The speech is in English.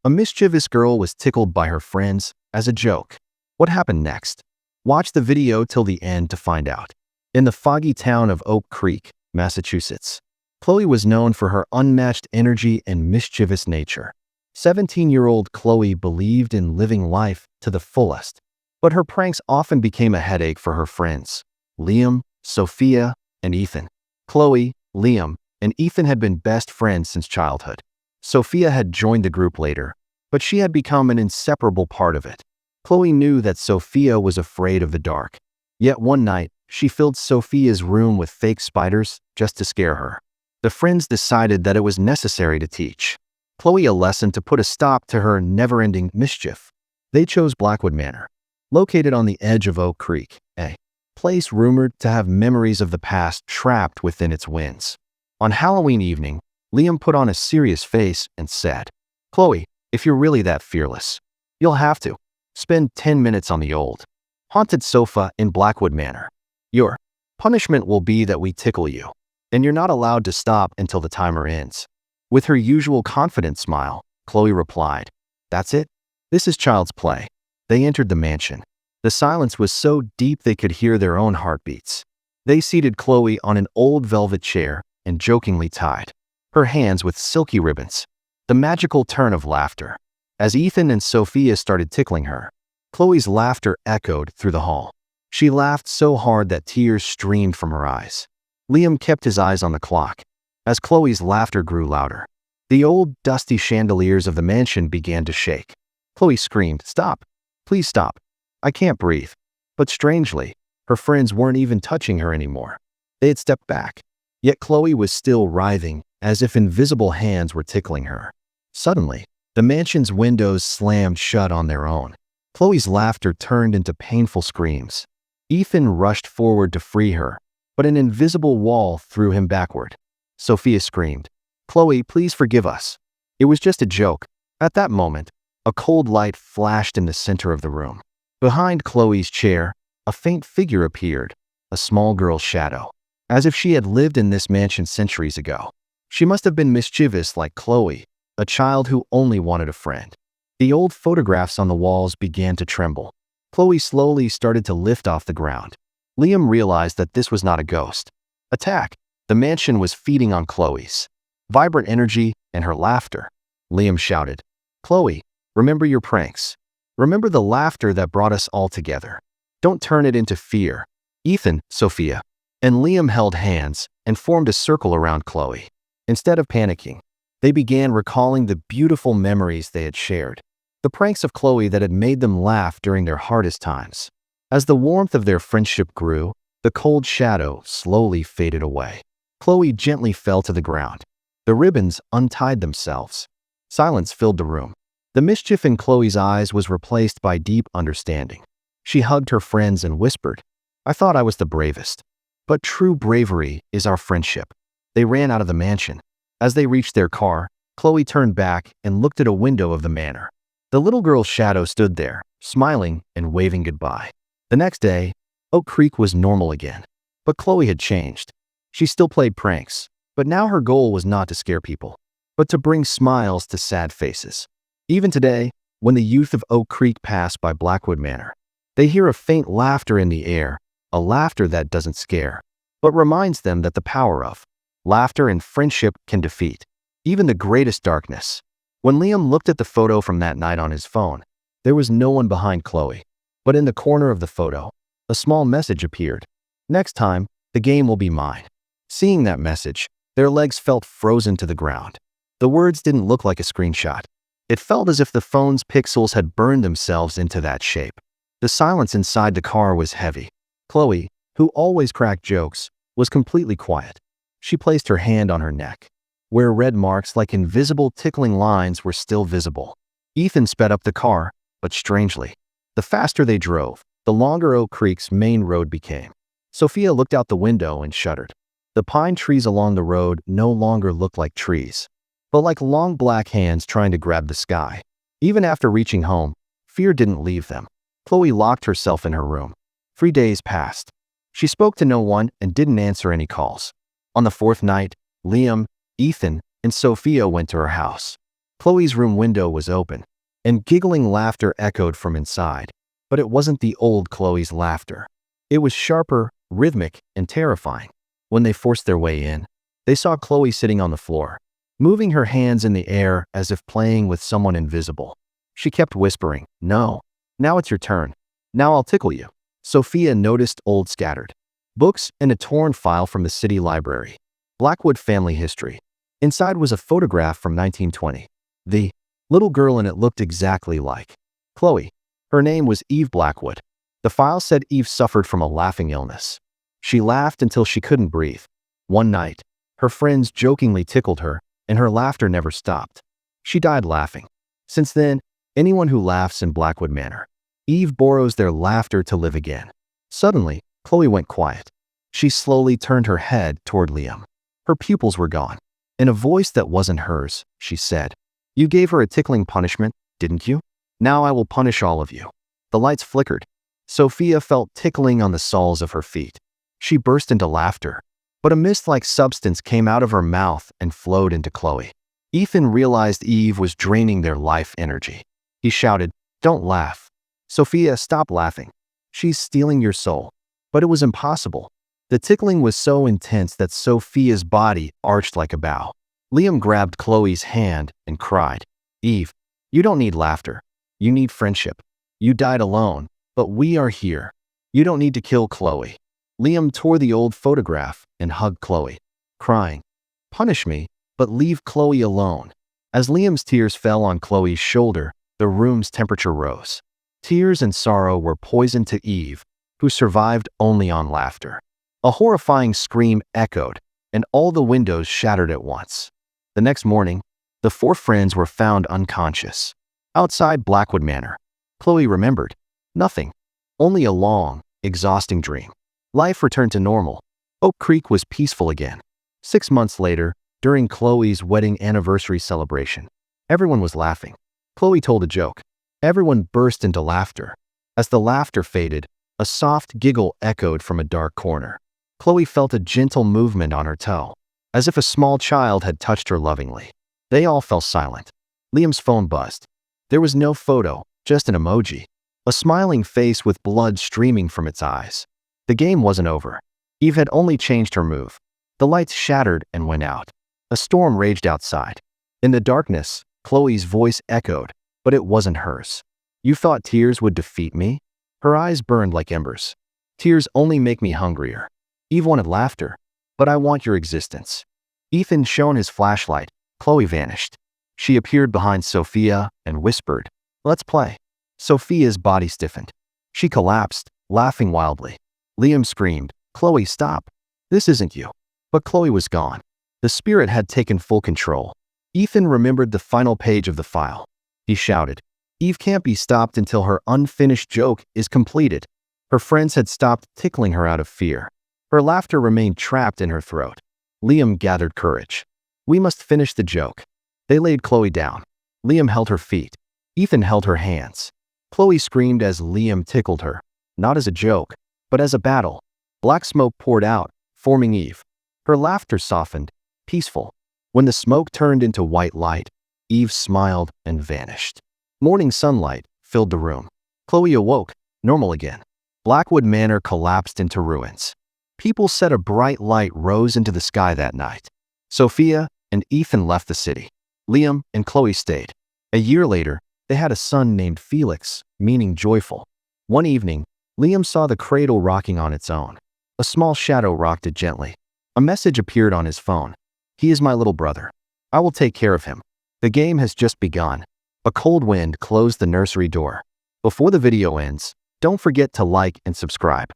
A mischievous girl was tickled by her friends as a joke. What happened next? Watch the video till the end to find out. In the foggy town of Oak Creek, Massachusetts, Chloe was known for her unmatched energy and mischievous nature. 17-year-old Chloe believed in living life to the fullest, but her pranks often became a headache for her friends, Liam, Sophia, and Ethan. Chloe, Liam, and Ethan had been best friends since childhood. Sophia had joined the group later, but she had become an inseparable part of it. Chloe knew that Sophia was afraid of the dark. Yet one night, she filled Sophia's room with fake spiders just to scare her. The friends decided that it was necessary to teach Chloe a lesson to put a stop to her never-ending mischief. They chose Blackwood Manor, located on the edge of Oak Creek, a place rumored to have memories of the past trapped within its winds. On Halloween evening, Liam put on a serious face and said, "Chloe, if you're really that fearless, you'll have to spend 10 minutes on the old, haunted sofa in Blackwood Manor. Your punishment will be that we tickle you, and you're not allowed to stop until the timer ends." With her usual confident smile, Chloe replied, "That's it? This is child's play." They entered the mansion. The silence was so deep they could hear their own heartbeats. They seated Chloe on an old velvet chair and jokingly tied her hands with silky ribbons. The magical turn of laughter. As Ethan and Sophia started tickling her, Chloe's laughter echoed through the hall. She laughed so hard that tears streamed from her eyes. Liam kept his eyes on the clock. As Chloe's laughter grew louder, the old, dusty chandeliers of the mansion began to shake. Chloe screamed, "Stop! Please stop! I can't breathe." But strangely, her friends weren't even touching her anymore. They had stepped back. Yet Chloe was still writhing, as if invisible hands were tickling her. Suddenly, the mansion's windows slammed shut on their own. Chloe's laughter turned into painful screams. Ethan rushed forward to free her, but an invisible wall threw him backward. Sophia screamed, "Chloe, please forgive us. It was just a joke." At that moment, a cold light flashed in the center of the room. Behind Chloe's chair, a faint figure appeared, a small girl's shadow, as if she had lived in this mansion centuries ago. She must have been mischievous like Chloe, a child who only wanted a friend. The old photographs on the walls began to tremble. Chloe slowly started to lift off the ground. Liam realized that this was not a ghost. Attack! The mansion was feeding on Chloe's vibrant energy and her laughter. Liam shouted, "Chloe, remember your pranks. Remember the laughter that brought us all together. Don't turn it into fear." Ethan, Sophia, and Liam held hands and formed a circle around Chloe. Instead of panicking, they began recalling the beautiful memories they had shared, the pranks of Chloe that had made them laugh during their hardest times. As the warmth of their friendship grew, the cold shadow slowly faded away. Chloe gently fell to the ground. The ribbons untied themselves. Silence filled the room. The mischief in Chloe's eyes was replaced by deep understanding. She hugged her friends and whispered, "I thought I was the bravest. But true bravery is our friendship." They ran out of the mansion. As they reached their car, Chloe turned back and looked at a window of the manor. The little girl's shadow stood there, smiling and waving goodbye. The next day, Oak Creek was normal again. But Chloe had changed. She still played pranks, but now her goal was not to scare people, but to bring smiles to sad faces. Even today, when the youth of Oak Creek pass by Blackwood Manor, they hear a faint laughter in the air, a laughter that doesn't scare, but reminds them that the power of laughter and friendship can defeat even the greatest darkness. When Liam looked at the photo from that night on his phone, there was no one behind Chloe, but in the corner of the photo, a small message appeared. "Next time, the game will be mine." Seeing that message, their legs felt frozen to the ground. The words didn't look like a screenshot. It felt as if the phone's pixels had burned themselves into that shape. The silence inside the car was heavy. Chloe, who always cracked jokes, was completely quiet. She placed her hand on her neck, where red marks like invisible tickling lines were still visible. Ethan sped up the car, but strangely, the faster they drove, the longer Oak Creek's main road became. Sophia looked out the window and shuddered. The pine trees along the road no longer looked like trees, but like long black hands trying to grab the sky. Even after reaching home, fear didn't leave them. Chloe locked herself in her room. 3 days passed. She spoke to no one and didn't answer any calls. On the fourth night, Liam, Ethan, and Sophia went to her house. Chloe's room window was open, and giggling laughter echoed from inside. But it wasn't the old Chloe's laughter. It was sharper, rhythmic, and terrifying. When they forced their way in, they saw Chloe sitting on the floor, moving her hands in the air as if playing with someone invisible. She kept whispering, "No, now it's your turn. Now I'll tickle you." Sophia noticed old scattered books and a torn file from the city library. Blackwood family history. Inside was a photograph from 1920. The little girl in it looked exactly like Chloe. Her name was Eve Blackwood. The file said Eve suffered from a laughing illness. She laughed until she couldn't breathe. One night, her friends jokingly tickled her, and her laughter never stopped. She died laughing. Since then, anyone who laughs in Blackwood Manor, Eve borrows their laughter to live again. Suddenly, Chloe went quiet. She slowly turned her head toward Liam. Her pupils were gone. In a voice that wasn't hers, she said, "You gave her a tickling punishment, didn't you? Now I will punish all of you." The lights flickered. Sophia felt tickling on the soles of her feet. She burst into laughter, but a mist-like substance came out of her mouth and flowed into Chloe. Ethan realized Eve was draining their life energy. He shouted, "Don't laugh. Sophia, stop laughing. She's stealing your soul." But it was impossible. The tickling was so intense that Sophia's body arched like a bow. Liam grabbed Chloe's hand and cried, "Eve, you don't need laughter. You need friendship. You died alone, but we are here. You don't need to kill Chloe." Liam tore the old photograph and hugged Chloe, crying, "Punish me, but leave Chloe alone." As Liam's tears fell on Chloe's shoulder, the room's temperature rose. Tears and sorrow were poison to Eve, who survived only on laughter. A horrifying scream echoed, and all the windows shattered at once. The next morning, the four friends were found unconscious. Outside Blackwood Manor, Chloe remembered nothing, only a long, exhausting dream. Life returned to normal. Oak Creek was peaceful again. 6 months later, during Chloe's wedding anniversary celebration, everyone was laughing. Chloe told a joke. Everyone burst into laughter. As the laughter faded, a soft giggle echoed from a dark corner. Chloe felt a gentle movement on her toe, as if a small child had touched her lovingly. They all fell silent. Liam's phone buzzed. There was no photo, just an emoji. A smiling face with blood streaming from its eyes. The game wasn't over. Eve had only changed her move. The lights shattered and went out. A storm raged outside. In the darkness, Chloe's voice echoed, but it wasn't hers. "You thought tears would defeat me?" Her eyes burned like embers. "Tears only make me hungrier." Eve wanted laughter, "But I want your existence." Ethan shone his flashlight. Chloe vanished. She appeared behind Sophia and whispered, "Let's play." Sophia's body stiffened. She collapsed, laughing wildly. Liam screamed, "Chloe, stop. This isn't you." But Chloe was gone. The spirit had taken full control. Ethan remembered the final page of the file. He shouted, "Eve can't be stopped until her unfinished joke is completed." Her friends had stopped tickling her out of fear. Her laughter remained trapped in her throat. Liam gathered courage. "We must finish the joke." They laid Chloe down. Liam held her feet. Ethan held her hands. Chloe screamed as Liam tickled her, not as a joke, but as a battle. Black smoke poured out, forming Eve. Her laughter softened, peaceful. When the smoke turned into white light, Eve smiled and vanished. Morning sunlight filled the room. Chloe awoke, normal again. Blackwood Manor collapsed into ruins. People said a bright light rose into the sky that night. Sophia and Ethan left the city. Liam and Chloe stayed. A year later, they had a son named Felix, meaning joyful. One evening, Liam saw the cradle rocking on its own. A small shadow rocked it gently. A message appeared on his phone. "He is my little brother. I will take care of him." The game has just begun. A cold wind closed the nursery door. Before the video ends, don't forget to like and subscribe.